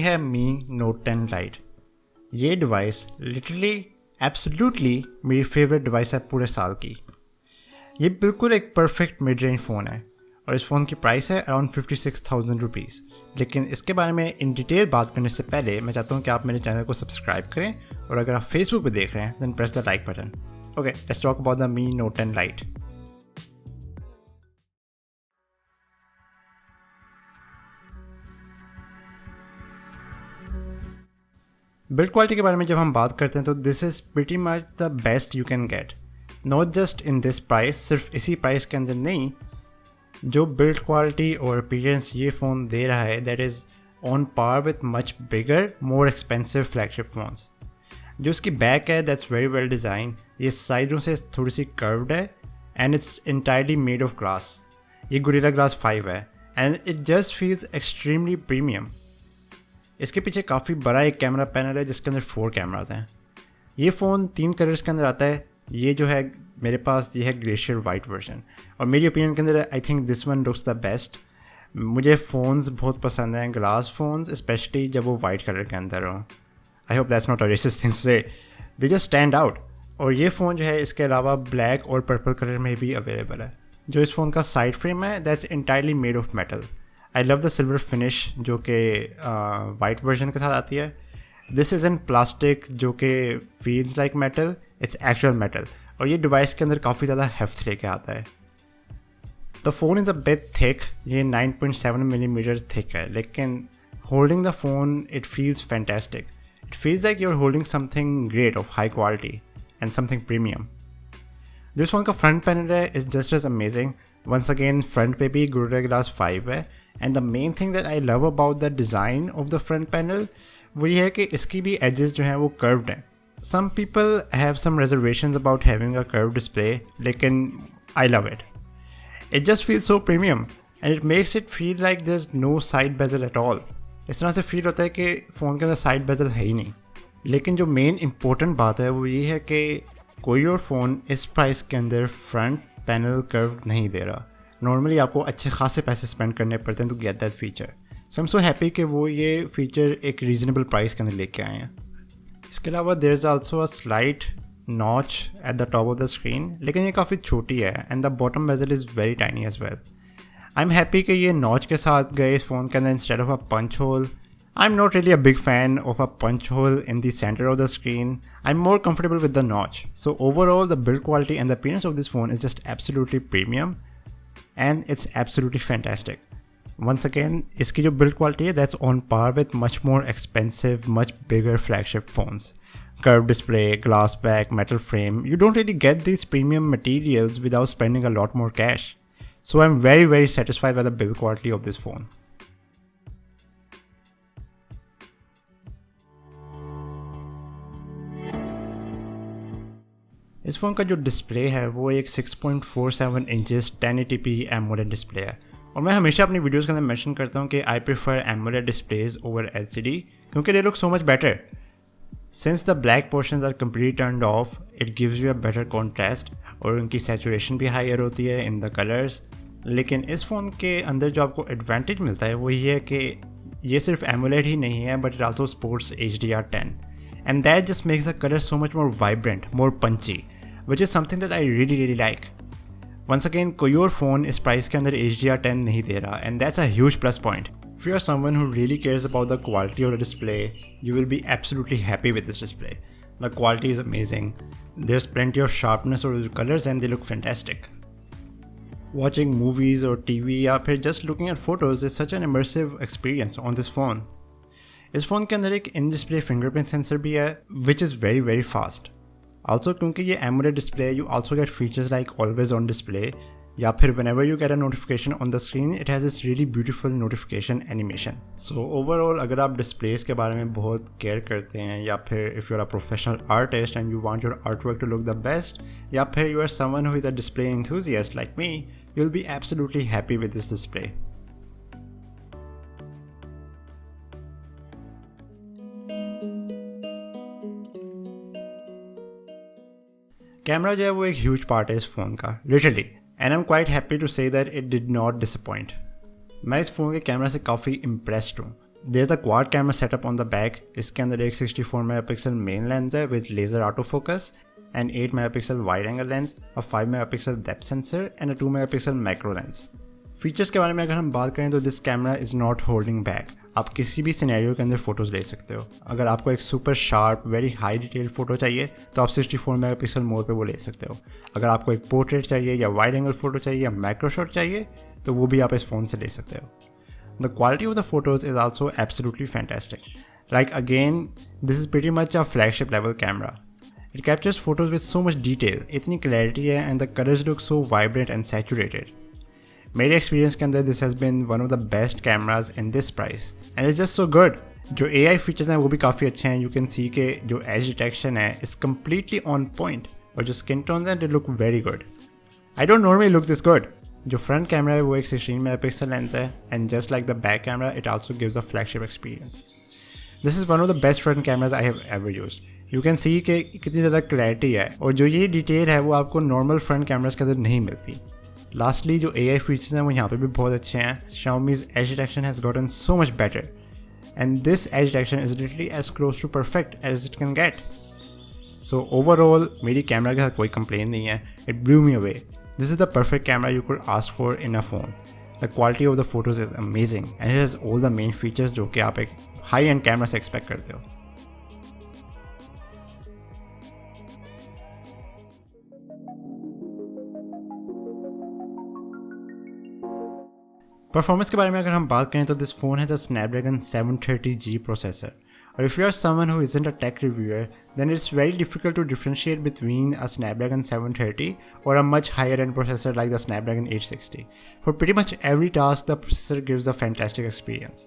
है मी Note 10 light. ये device literally absolutely मेरी फेवरेट डिवाइस है पूरे साल की। ये बिल्कुल एक परफेक्ट मिड रेंज फ़ोन है और इस फ़ोन की प्राइस है अराउंड 56,000 रुपीज़। लेकिन इसके बारे में इन डिटेल बात करने से पहले मैं चाहता हूँ कि आप मेरे चैनल को सब्सक्राइब करें और अगर आप फेसबुक पे देख रहे हैं then press the like button. Okay, let's talk about the Mi Note 10 Lite. Build quality के बारे में जब हम बात करते हैं तो this is pretty much the best you can get, not just in this price, सिर्फ इसी प्राइस के अंदर नहीं। जो बिल्ड क्वालिटी और अपीयरेंस ये फ़ोन दे रहा है that is on par with much bigger more expensive flagship phones. जो उसकी बैक है दैट्स वेरी वेल डिज़ाइन, ये साइडों से थोड़ी सी कर्व्ड है and it's entirely made of glass. ये गोरिल्ला ग्लास 5 है and it just feels extremely premium. इसके पीछे काफ़ी बड़ा एक कैमरा पैनल है जिसके अंदर 4 कैमराज हैं। ये फ़ोन 3 कलर्स के अंदर आता है। ये जो है मेरे पास ये है ग्लेशियर वाइट वर्जन और मेरी ओपिनियन के अंदर I think this one looks the best. मुझे फ़ोन्स बहुत पसंद हैं, ग्लास फ़ोन्स स्पेशली जब वो वाइट कलर के अंदर हों। I hope that's not a racist thing to say, they just stand out. और ये फ़ोन जो है इसके अलावा ब्लैक और पर्पल कलर में भी अवेलेबल है। जो इस फ़ोन का साइड फ्रेम है that's entirely made of metal. I love the silver finish जो कि वाइट वर्जन के साथ आती है। दिस इज़ इन प्लास्टिक जो कि feels like metal, its actual metal. और ये डिवाइस के अंदर काफ़ी ज़्यादा हेफ्ट लेके आता है। The phone is a bit thick, ये 9.7 मिलीमीटर थिक है, लेकिन holding the phone it feels fantastic. It feels like you are holding something great of high quality and something premium. जो इस फ़ोन का फ्रंट पैनल है is just as amazing. Once again front पे भी Gorilla glass 5 है and the main thing that I love about the design of the front panel वो ये है कि इसकी भी एजेस जो हैं वो कर्व्ड हैं। Some people have some reservations about having a curve display, लेकिन I love it. It just feel so premium and it makes it feel like there is no side bezel at all. इस तरह से feel होता है कि phone के अंदर side bezel है ही नहीं। लेकिन जो मेन इंपॉर्टेंट बात है वो ये है कि कोई और फ़ोन इस प्राइस के अंदर फ्रंट पैनल कर्व नहीं दे रहा। नॉर्मली आपको अच्छे खासे पैसे स्पेंड करने पड़ते हैं to get that feature. So I am so happy कि वो ये फ़ीचर एक रीज़नेबल प्राइस के अंदर लेके आए हैं। इसके अलावा there is also a slight notch at the top of the screen, लेकिन ये काफ़ी छोटी है and the bottom bezel is very tiny as well. I am happy कि ये नॉच के साथ गए इस फ़ोन के अंदर instead of a punch hole. I'm not really a big fan of a punch hole in the center of the screen. I'm more comfortable with the notch. So overall, the build quality and the appearance of this phone is just absolutely premium and it's absolutely fantastic. Once again, इसकी जो build quality है that's on par with much more expensive, much bigger flagship phones. Curved display, glass back, metal frame. You don't really get these premium materials without spending a lot more cash. So I'm very, very satisfied by the build quality of this phone. इस phone का जो display है वो एक 6.47 inches 1080p AMOLED display है और मैं हमेशा अपनी वीडियोस के अंदर मेंशन करता हूँ कि I prefer AMOLED displays over LCD क्योंकि they look so much better. Since the black portions are completely turned off it gives you a better contrast और उनकी सैचुरेशन भी हायर होती है इन द कलर्स। लेकिन इस फ़ोन के अंदर जो आपको एडवांटेज मिलता है वो ये है कि ये सिर्फ एमोलेड ही नहीं है but it also supports HDR10 and that just makes the colour so much more vibrant, more punchy, which is something that I really like. Once again, कोई और फ़ोन इस प्राइस के अंदर HDR10 नहीं दे रहा and that's a huge plus point. If you are someone who really cares about the quality of the display, you will be absolutely happy with this display. The quality is amazing. There's plenty of sharpness over the colors and they look fantastic. Watching movies or TV या फिर just looking at photos is such an immersive experience on this phone. इस phone के अंदर एक in display fingerprint sensor भी है which is very fast. Also, क्योंकि ये AMOLED display, you also get features like always on display या फिर whenever you get a notification on the screen, it has this really beautiful notification animation. So overall, अगर आप displays के बारे में बहुत care करते हैं या फिर if you're a professional artist and you want your artwork to look the best या फिर you are someone who is a display enthusiast like me, you'll be absolutely happy with this display. Camera जो है वो एक huge part है इस phone का literally and I am quite happy to say that it did not disappoint. मैं इस phone के कैमरा से काफ़ी इम्प्रेस्ड हूँ। There's a quad camera setup on the back. इसके अंदर एक 64 मेगापिक्सल मेन लेंस है with laser autofocus, an 8 megapixel wide angle lens, a 5 megapixel depth sensor and a 2 megapixel macro lens. Features के बारे में अगर हम बात करें तो this camera is not holding back. आप किसी भी सिनेरियो के अंदर फ़ोटोज़ ले सकते हो. अगर आपको एक super sharp very high detail photo चाहिए तो आप 64 मेगापिक्सल मोड पे वो ले सकते हो. अगर आपको एक पोर्ट्रेट चाहिए या वाइड एंगल फ़ोटो चाहिए या मैक्रो शॉट चाहिए तो वो भी आप इस फ़ोन से ले सकते हो. The quality of the photos is also absolutely fantastic. Like again, this is pretty much a flagship level camera. It captures photos with so much detail, इतनी clarity है and the colors look so vibrant and saturated. मेरे experience के अंदर this has been one of the best cameras in this price and it's just so good. जो AI features हैं वो भी काफ़ी अच्छे हैं. यू कैन सी के जो एज डिटेक्शन है इज़ कम्प्लीटली ऑन पॉइंट और जो स्किन टोन्स हैं they look very good. I don't normally look this good. जो फ्रंट कैमरा है वो एक 16 मेगापिक्सल लेंस है and just like the back camera it also gives a flagship experience. This is one of the best front cameras I have ever used. You can see कि कितनी ज़्यादा clarity है और जो ये डिटेल है वो आपको नॉर्मल फ्रंट कैमराज के अंदर नहीं मिलती. लास्टली जो AI फीचर्स हैं वो यहाँ पे भी बहुत अच्छे हैं. Xiaomi's edge detection has gotten so much better and this edge detection is literally as close to perfect as it can get. So overall मेरी कैमरा के साथ कोई कंप्लेन नहीं है. It blew me away. This is the perfect camera you could ask for in a phone. The quality of the photos is amazing and it has all the main features जो कि आप एक high end camera से expect करते हो. Performance के बारे में अगर हम बात करें तो this phone has a Snapdragon 730G processor. और if you are someone who isn't a tech reviewer then it's very difficult to differentiate between a Snapdragon 730 और a much higher end processor like the Snapdragon 860. For pretty much every task the processor gives a fantastic experience.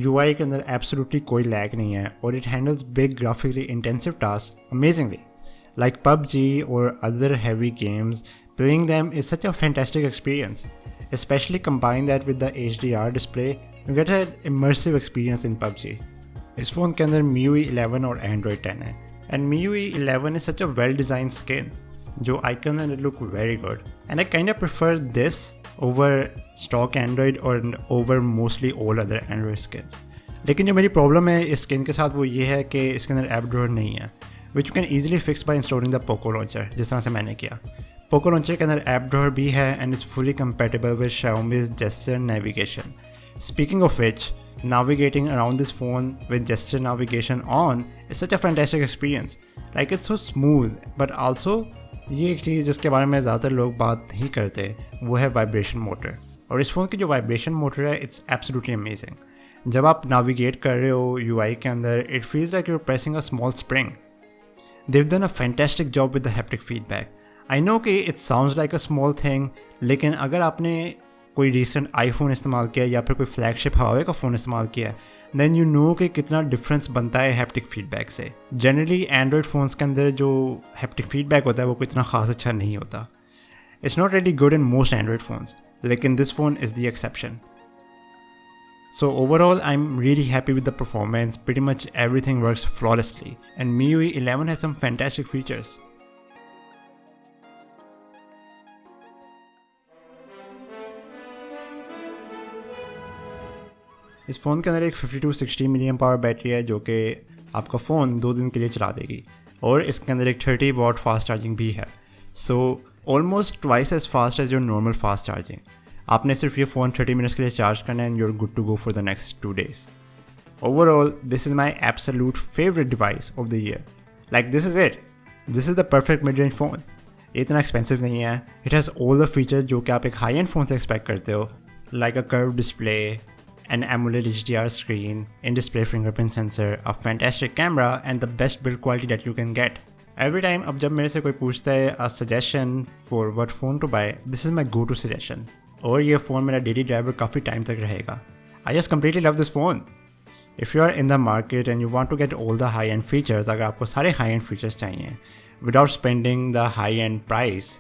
UI के अंदर absolutely कोई lag नहीं है और it handles big graphically intensive task amazingly. Like PUBG और other heavy games, playing them is such a fantastic experience. Especially combine that with the HDR display, you get an immersive experience in PUBG. इस phone के अंदर MIUI 11 और Android 10 है and MIUI 11 is such a well designed skin. जो icon and it look very good and I kind of prefer this over stock Android or over mostly all other Android skins. लेकिन जो मेरी problem है इस skin के साथ वो ये है कि इसके अंदर ऐप ड्रॉअर नहीं है which you can easily fix by installing the Poco launcher जिस तरह से मैंने किया. Poco launcher के अंदर ऐप ड्रॉअर भी है and is fully compatible with Xiaomi's gesture navigation. Speaking of which, navigating around this phone with gesture navigation on is such a fantastic experience. Like it's so smooth, but also ये एक चीज़ जिसके बारे में ज़्यादातर लोग बात नहीं करते वो है वाइब्रेशन मोटर. और इस फ़ोन की जो वाइब्रेशन मोटर है इट्स एब्सोल्युटली अमेजिंग. जब आप नाविगेट कर रहे हो UI के अंदर it feels like you are pressing a small spring. They've done a fantastic job with the haptic feedback. I know कि it sounds like a small thing, लेकिन अगर आपने कोई रिसेंट iPhone इस्तेमाल किया या फिर कोई फ्लैगशिप हवावे का फ़ोन इस्तेमाल किया then you know कि कितना डिफरेंस बनता है हैप्टिक फीडबैक से. जनरली एंड्रॉयड फ़ोन्स के अंदर जो हैप्टिक फीडबैक होता है वो कोई इतना खास अच्छा नहीं होता. It's not really good in most Android phones, लेकिन this phone is the exception. So overall, I'm really happy with the performance. Pretty much everything works flawlessly and MIUI 11 has some fantastic features. इस phone के अंदर एक 5260 million power battery है जो कि आपका phone 2 दिन के लिए चला देगी और इसके अंदर एक 30 वॉट फास्ट चार्जिंग भी है. So almost twice as fast as your normal fast charging. आपने सिर्फ ये फ़ोन 30 मिनट्स के लिए चार्ज करना है and you are good to go for the next 2 days. Overall this is my absolute favourite device of the year. Like this is it. This is the perfect mid range phone. इतना expensive नहीं है. It has all the features जो कि आप एक high end phone से expect करते हो, like a curve display, an AMOLED HDR screen, in-display fingerprint sensor, a fantastic camera and the best build quality that you can get. Every time अब जब मेरे से कोई पूछता है a suggestion for what phone to buy, this is my go-to suggestion. और ये phone मेरा डेली ड्राइवर काफ़ी टाइम तक रहेगा. I just completely love this phone. If you are in the market and you want to get all the high-end features, अगर आपको सारे high-end features चाहिए without spending the high-end price,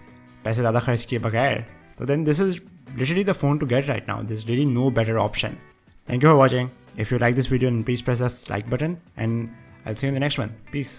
पैसे ज़्यादा खर्च किए बगैर, तो then this is literally the phone to get right now. There's really no better option. Thank you for watching. If you like this video, then please press the like button and I'll see you in the next one. Peace.